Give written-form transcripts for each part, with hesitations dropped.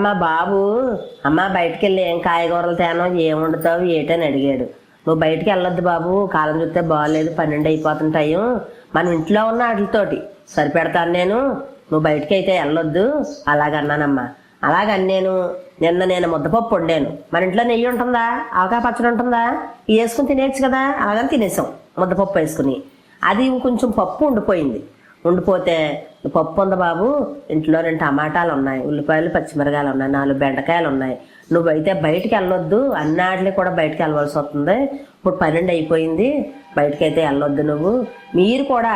అమ్మా బాబు అమ్మ బయటికి వెళ్ళి ఏం కాయగూరలు తేనో ఏం వండుతావు ఏటని అడిగాడు. నువ్వు బయటికి వెళ్ళొద్దు బాబు, కాలం చూస్తే బాగోలేదు, 12 అయిపోతుంటాయి, మనం ఇంట్లో ఉన్న వాటితోటి సరిపెడతాను నేను, నువ్వు బయటికి అయితే వెళ్ళొద్దు అలాగన్నానమ్మా. అలాగన్నాను. నేను ముద్దపప్పు వండాను. మన ఇంట్లో నెయ్యి ఉంటుందా, ఆవకాయ పచ్చడి ఉంటుందా, వేసుకుని తినేయచ్చు కదా, అలాగని తినేసాం ముద్దపప్పు వేసుకుని. అది కొంచెం పప్పు ఉండిపోయింది. ఉండిపోతే పప్పు ఉంది బాబు, ఇంట్లో 2 టమాటాలు ఉన్నాయి, ఉల్లిపాయలు పచ్చిమిరకాయలు ఉన్నాయి, 4 బెండకాయలు ఉన్నాయి, నువ్వైతే బయటికి వెళ్ళొద్దు, అన్నాటిని కూడా బయటికి వెళ్ళవలసి వస్తుంది, ఇప్పుడు 12 అయిపోయింది, బయటకైతే వెళ్ళొద్దు నువ్వు. మీరు కూడా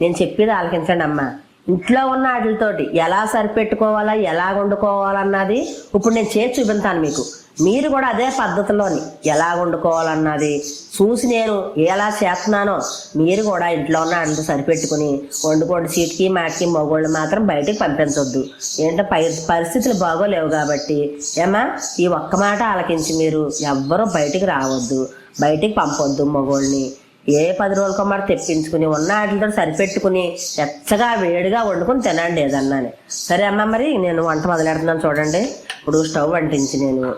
నేను చెప్పేది ఆలకించండి అమ్మ. ఇంట్లో ఉన్న వాటితోటి ఎలా సరిపెట్టుకోవాలా, ఎలా వండుకోవాలన్నది ఇప్పుడు నేను చేసి చూపిస్తాను మీకు. మీరు కూడా అదే పద్ధతిలోని ఎలా వండుకోవాలన్నది చూసి నేను ఎలా చేస్తున్నానో మీరు కూడా ఇంట్లో ఉన్న వాటితో సరిపెట్టుకుని వండుకోండి. చీటికి మాటికి మగోళ్ళు మాత్రం బయటికి పంపించొద్దు. ఏంటంటే పరిస్థితులు బాగోలేవు కాబట్టి ఏమా ఈ ఒక్క మాట ఆలకించి మీరు ఎవ్వరూ బయటికి రావద్దు, బయటికి పంపొద్దు మగోళ్ళని. ఏ 10 రోజులకో మాట తెప్పించుకుని ఉన్న వాటితో సరిపెట్టుకుని ఎచ్చగా వేడిగా వండుకుని తినండి ఏదన్నానే. సరే అమ్మ, మరి నేను వంట మొదలెడుతున్నాను చూడండి. ఇప్పుడు స్టవ్ అంటించి నేను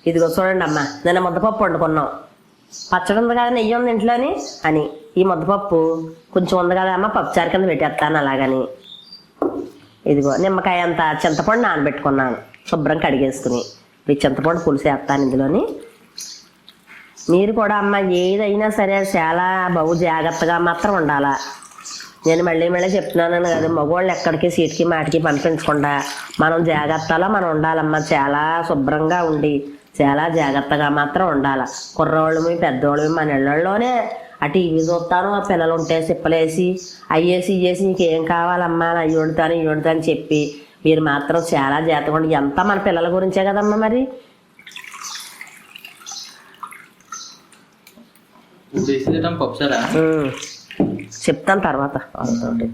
ఇదిగో చూడండి అమ్మ, నేను ముద్దపప్పు వండుకున్నాం. పచ్చడి ఉంది కదా, నెయ్యి ఉంది ఇంట్లోని అని ఈ ముద్దపప్పు కొంచెం ఉంది కదా అమ్మ, పప్పుచారు కింద పెట్టేస్తాను అలాగని. ఇదిగో నిమ్మకాయ అంత చింతపండు నానబెట్టుకున్నాను, శుభ్రం కడిగేసుకుని ఈ చింతపండు పులుసు వేస్తాను ఇందులోని. మీరు కూడా అమ్మ ఏదైనా సరే చాలా బహు జాగ్రత్తగా మాత్రం ఉండాలా. నేను మళ్ళీ చెప్తున్నాను కదా, మగవాళ్ళు ఎక్కడికి సీటుకి మాటికి పంపించకుండా మనం జాగ్రత్తలో మనం ఉండాలమ్మా. చాలా శుభ్రంగా ఉండి చాలా జాగ్రత్తగా మాత్రం ఉండాలి. కుర్రోళ్ళమి పెద్దోళ్ళమి మన ఇళ్ళల్లోనే ఆ టీవీ చూస్తాను, ఆ పిల్లలు ఉంటే సిప్పలేసి అయ్యేసి ఇయ్యేసి నీకేం కావాలమ్మా, అయ్యి వండుతాను ఇవి వండుతాను చెప్పి మీరు మాత్రం చాలా జాగ్రత్తగా ఉండి. ఎంత మన పిల్లల గురించే కదమ్మా. మరి చెప్తాను తర్వాత వాళ్ళతోటి.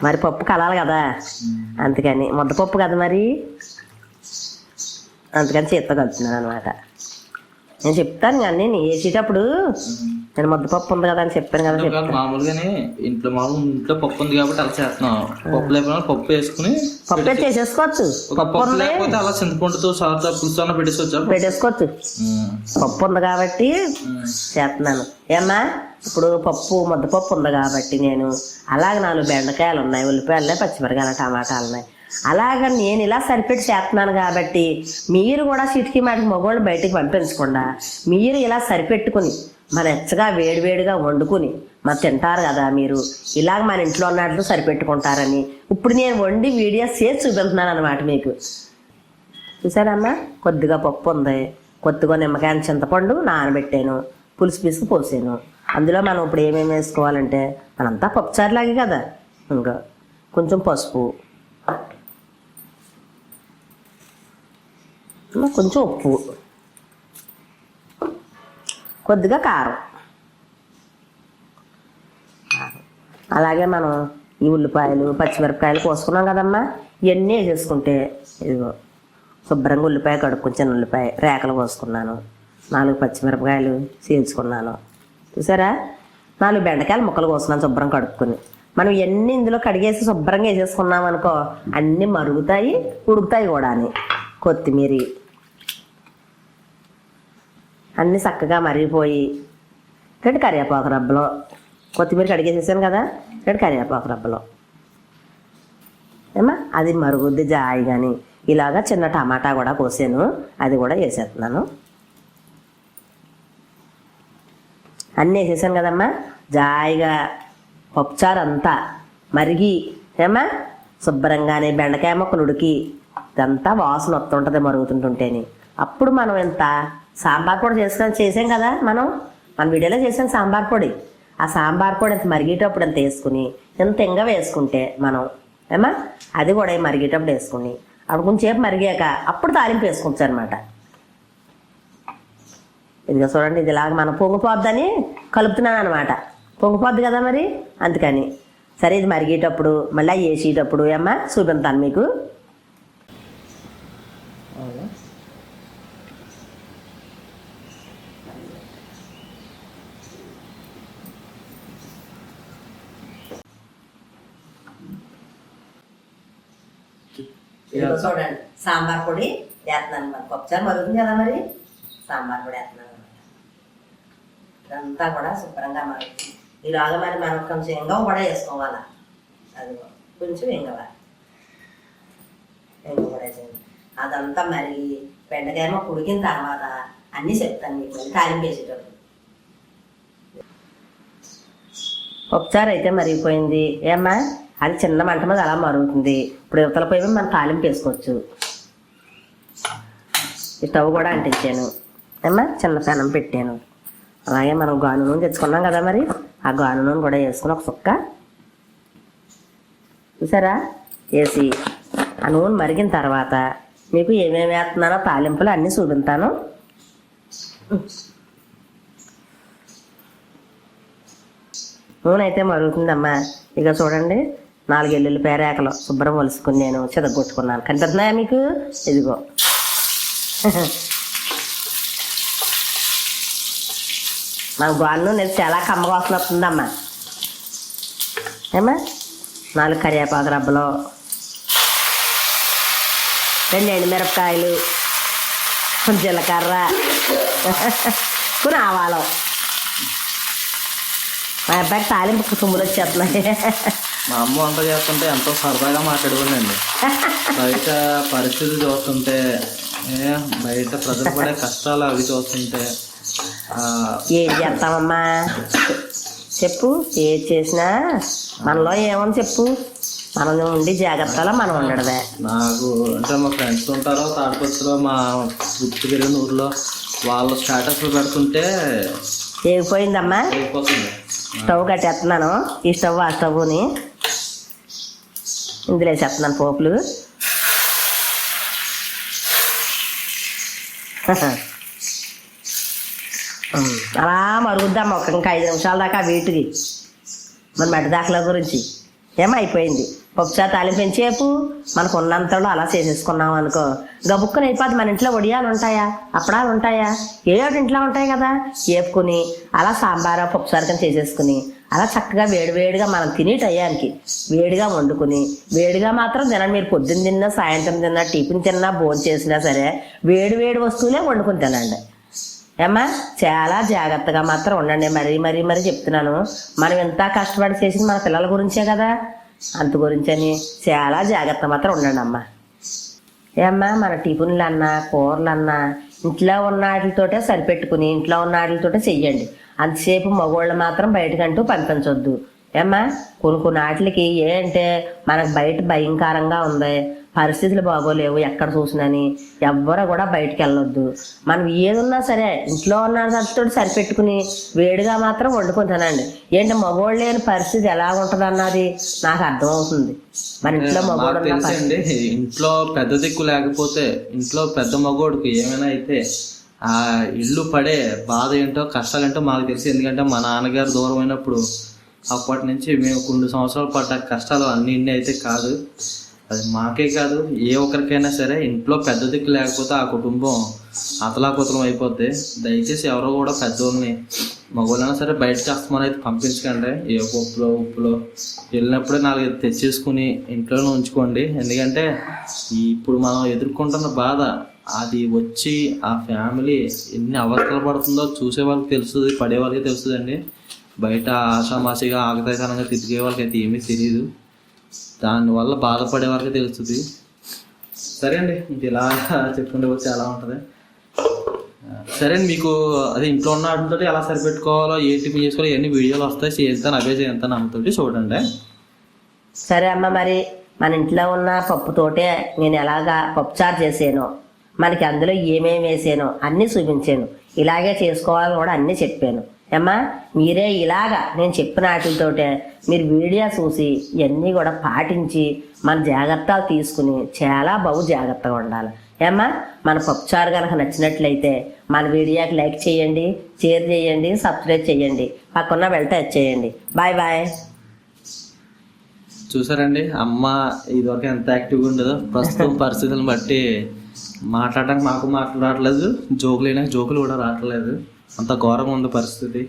మరి పప్పు కలాలి కదా, అందుకని ముద్దపప్పు కదా మరి, అందుకని చేత్తో కలుపుతున్నాను అనమాట. నేను చెప్తాను కానీ నేను వేసేటప్పుడు నేను ముద్దపప్పు ఉంది కదా అని చెప్పాను కదా. మామూలుగానే ఇంట్లో పప్పు ఉంది కాబట్టి అలా చేస్తున్నాం. పప్పు లేకపోతే పప్పు వేసుకుని పప్పు చేసేసుకోవచ్చు. పప్పు లేకపోతే అలా చింతపండుతో సాల్తో పులుసు పెట్టేసుకోవచ్చు. పప్పు ఉంది కాబట్టి చేస్తున్నాను. ఏమ్మా ఇప్పుడు ముద్దపప్పు ఉంది కాబట్టి నేను అలాగే 4 బెండకాయలు ఉన్నాయి, ఉల్లిపాయలు ఉన్నాయి, పచ్చిమిరకాయలు టమాటాలు ఉన్నాయి, అలాగ నేను ఇలా సరిపెట్టి చేస్తున్నాను కాబట్టి మీరు కూడా చిటికి మాటికి మగవాళ్ళు బయటికి పంపించకుండా మీరు ఇలా సరిపెట్టుకుని మన ఎచ్చగా వేడివేడిగా వండుకుని మరి తింటారు కదా. మీరు ఇలాగ మన ఇంట్లో ఉన్నట్లు సరిపెట్టుకుంటారని ఇప్పుడు నేను వండి వీడియో చేసి చూపిస్తున్నాను అనమాట మీకు. చూసారమ్మా, కొద్దిగా పప్పు ఉంది, కొద్దిగా నిమ్మకాయ చింతపండు నానబెట్టాను, పులుసు పీసుకు పోసాను. అందులో మనం ఇప్పుడు ఏమేమి వేసుకోవాలంటే మనంతా పప్పుచారులాగే కదా, ఇంకా కొంచెం పసుపు, కొంచెం ఉప్పు, కొద్దిగా కారం, అలాగే మనం ఈ ఉల్లిపాయలు పచ్చిమిరపకాయలు కోసుకున్నాం కదమ్మా, ఇవన్నీ వేసేసుకుంటే ఇదిగో శుభ్రంగా ఉల్లిపాయ కడుక్కుని చిన్న ఉల్లిపాయ రేకలు కోసుకున్నాను, 4 పచ్చిమిరపకాయలు చీల్చుకున్నాను. చూసారా, 4 బెండకాయలు ముక్కలు కోసుకున్నాను శుభ్రం కడుక్కుని. మనం ఎన్ని ఇందులో కడిగేసి శుభ్రంగా వేసేసుకున్నాం అనుకో అన్నీ మరుగుతాయి, ఉడుకుతాయి కూడా. అని కొత్తిమీర అన్నీ చక్కగా మరిగిపోయి 2 కరివేపాకు రబ్బలో, కొత్తిమీర కడిగేసేసాను కదా, 2 కరివేపాకు రబ్బలో ఏమా అది మరుగుద్ది జాయి. కానీ ఇలాగా చిన్న టమాటా కూడా కోసాను, అది కూడా వేసేస్తున్నాను. అన్నీ వేసేసాను కదమ్మా, జాయిగా పప్పుచారు అంతా మరిగి ఏమా శుభ్రంగానే బెండకాయ ముక్కలు ఉడికి ఇదంతా వాసన వస్తుంటుంది మరుగుతుంటుంటేని. అప్పుడు మనం ఎంత సాంబార్ పొడి చేసాం కదా, మన వీడియోలో చేసాం సాంబార్ పొడి. ఆ సాంబార్ పొడి ఎంత మరిగేటప్పుడు ఎంత వేసుకుని ఎంత ఇంగ వేసుకుంటే మనం ఏమా అది కూడా మరిగేటప్పుడు వేసుకుని అప్పుడు కొంచెంసేపు మరిగాక అప్పుడు తాలింపు వేసుకోవచ్చు అనమాట. ఇదిగో చూడండి, ఇది ఇలాగ మనం పొంగిపోద్దని కలుపుతున్నాను అనమాట. పొంగిపోద్ది కదా మరి, అందుకని. సరే, ఇది మరిగేటప్పుడు మళ్ళీ వేసేటప్పుడు ఏమ్మా చూపిస్తాను మీకు. చూడండి, సాంబార్ పొడి వేస్తున్నాను అనమాట. పప్పుచారు మరుగుతుంది కదా మరి, సాంబార్ పొడి వేస్తున్నాను అనమాట. ఇదంతా కూడా శుభ్రంగా మరుగుతుంది. ఈలాగా మరి మనం కొంచెం ఇంగవ కూడా వేసుకోవాలా. అది కొంచెం ఇంగవ కూడా వేసేది. అదంతా మరిగి బెండకాయమో ఉడికిన తర్వాత అన్నీ చెప్తాను మీకు తాలింపు వేసేటప్పుడు. పప్పుచారు అయితే మరిగిపోయింది ఏమ్మా, అది చిన్న మంట మీద అలా మరుగుతుంది. ఇప్పుడు యువతల పోయి మనం తాలింపు వేసుకోవచ్చు. ఈ స్టవ్ కూడా అంటించాను ఏమ్మా, చిన్న పెనం పెట్టాను. అలాగే మనం గాను నూనె తెచ్చుకున్నాం కదా మరి, ఆ గాను నూనె కూడా వేసుకుని ఒక సుక్క చూసారా వేసి ఆ నూనె మరిగిన తర్వాత మీకు ఏమేమి వేస్తున్నానో తాలింపులు అన్నీ చూపిస్తాను. నూనె అయితే మరుగుతుందమ్మా. ఇక చూడండి, 4 ఎల్లుల్లిపాయ రేకలు శుభ్రం వలుసుకుని నేను చెదగొట్టుకున్నాను. కనిపిస్తున్నాయా మీకు? ఇదిగో నాకు గాను నేను చాలా కమ్మగా వస్తుందమ్మా. ఏమా 4 కరివేపాకు రబ్బలు, 2 ఎండుమిరపకాయలు, కొంచెం జీలకర్ర, కొన్ని ఆవాలు. మా అబ్బాయికి తాలింపు తుమ్ములు వచ్చేస్తున్నాయి. మా అమ్మ వంట చేస్తుంటే ఎంతో సరదాగా మాట్లాడుకుందండి. బయట పరిస్థితి చూస్తుంటే, బయట ప్రజలు పడే కష్టాలు అవి చూస్తుంటే ఏం చేస్తామమ్మా చెప్పు. ఏది చేసినా మనలో ఏమని చెప్పు, మనం ఉండి జాగ్రత్తలో మనం ఉండడమే. నాకు అంటే మా ఫ్రెండ్స్ ఉంటారో తాడిపత్రిలో మా గుర్తు పెరిగిన ఊర్లో వాళ్ళ స్టేటస్లు పెడుతుంటే ఏగిపోయిందమ్మా. స్టవ్ కట్టేస్తున్నాను. ఈ స్టవ్ ఆ స్టవ్ని ఇందులో వేసేస్తున్నాను పోపులు. అలా మరుగుద్దాం ఇంకా 5 నిమిషాల దాకా వీటికి మరి మెడ దాఖల గురించి ఏమైపోయింది. పప్పుచారు తాలింపు పెంచేపు మనకు ఉన్నంతలో అలా చేసేసుకున్నాం అనుకో, గబుక్కుని అయిపోద్ది. మన ఇంట్లో వడియాలు ఉంటాయా, అప్పడాలు ఉంటాయా, ఏదో ఇంట్లో ఉంటాయి కదా, వేపుకుని అలా సాంబార్ పప్పుచారు కానీ చేసేసుకుని అలా చక్కగా వేడివేడిగా మనం తినే టయానికి వేడిగా వండుకుని, వేడిగా మాత్రం తినండి. మీరు పొద్దున్న తిన్నా, సాయంత్రం తిన్నా, టిఫిన్ తిన్నా, భోజనం చేసినా సరే వేడి వస్తువులే వండుకుని తినండి ఏమ్మా. చాలా జాగ్రత్తగా మాత్రం ఉండండి. మరీ చెప్తున్నాను. మనం ఎంత కష్టపడి చేసింది మన పిల్లల గురించే కదా, అంత గురించని చాలా జాగ్రత్త మాత్రం ఉండండి అమ్మా. ఏమ్మా, మన టిఫిన్లు అన్నా కూరలు అన్నా ఇంట్లో ఉన్న వాటితోటే సరిపెట్టుకుని ఇంట్లో ఉన్న వాటితోటే చెయ్యండి. అంతసేపు మగవాళ్ళు మాత్రం బయటకంటూ పంపించొద్దు ఏమ్మా. కొన్ని వాటికి ఏంటంటే మనకు బయట భయంకరంగా ఉంది, పరిస్థితులు బాగోలేవు, ఎక్కడ చూసినని ఎవ్వరు కూడా బయటకు వెళ్ళొద్దు. మనం ఏదున్నా సరే ఇంట్లో ఉన్న దాంతో సరిపెట్టుకుని వేడిగా మాత్రం వండుకొని తినండి. ఏంటి మగోళ్ళు లేని పరిస్థితి ఎలా ఉంటుంది అన్నది నాకు అర్థమవుతుంది. మన ఇంట్లో మగోడు ఇంట్లో పెద్ద దిక్కు లేకపోతే ఇంట్లో పెద్ద మగోడికి ఏమైనా అయితే ఆ ఇల్లు పడే బాధ ఏంటో కష్టాలు ఏంటో మాకు తెలుసు. ఎందుకంటే మా నాన్నగారు దూరం అయినప్పుడు అప్పటి నుంచి మేము 2 సంవత్సరాలు పడ్డ కష్టాలు అన్ని అయితే కాదు. అది మాకే కాదు, ఏ ఒక్కరికైనా సరే ఇంట్లో పెద్ద దిక్కు లేకపోతే ఆ కుటుంబం అతలాకుతలం అయిపోద్ది. దయచేసి ఎవరో కూడా పెద్దోళ్ళని మగవాళ్ళైనా సరే బయటకు వస్తామని అయితే పంపించకండి. ఏ ఉప్పులో వెళ్ళినప్పుడే 4 తెచ్చేసుకుని ఇంట్లోనే ఉంచుకోండి. ఎందుకంటే ఇప్పుడు మనం ఎదుర్కొంటున్న బాధ అది వచ్చి ఆ ఫ్యామిలీ ఎన్ని అవస్థలు పడుతుందో చూసే వాళ్ళకి తెలుస్తుంది, పడే వాళ్ళకి తెలుస్తుందండి. బయట ఆషామాషిగా ఆగతాయితనంగా తిరిగే వాళ్ళకి అయితే ఏమీ తెలియదు. దానివల్ల బాధపడే వారికి తెలుస్తుంది. సరే అండి, ఇంక ఇలా చెప్పుకుంటే వచ్చి అలా ఉంటుంది. సరే అండి, మీకు అదే ఇంట్లో ఉన్న వాటితో ఎలా సరిపెట్టుకోవాలో ఏ టిఫిన్ చేసుకోవాలో ఎన్ని వీడియోలు వస్తాయి చేస్తాను, అవే చేస్తాను అమ్మతోటి చూడండి. సరే అమ్మ, మరి మన ఇంట్లో ఉన్న పప్పుతోటే నేను ఎలాగా పప్పుచారు చేసానో, మనకి అందులో ఏమేమి వేసానో అన్నీ చూపించాను. ఇలాగే చేసుకోవాలని కూడా అన్నీ చెప్పాను. అమ్మా, మీరే ఇలాగా నేను చెప్పిన వాటితోటే మీరు వీడియో చూసి ఇవన్నీ కూడా పాటించి మన జాగ్రత్తలు తీసుకుని చాలా జాగ్రత్తగా ఉండాలి. ఏమ్మా, మన పప్పుచారు కనుక నచ్చినట్లయితే మన వీడియోకి లైక్ చేయండి, షేర్ చేయండి, సబ్స్క్రైబ్ చేయండి, పక్కన బెల్ టచ్ చేయండి. Bye bye. చూసారండి అమ్మ ఇదివరకు ఎంత యాక్టివ్గా ఉండదో, ప్రస్తుతం పరిస్థితులను బట్టి మాట్లాడడానికి మాకు మాట్లాడట్లేదు, జోకులు కూడా రావట్లేదు, అంత ఘోరంగా ఉంది పరిస్థితి.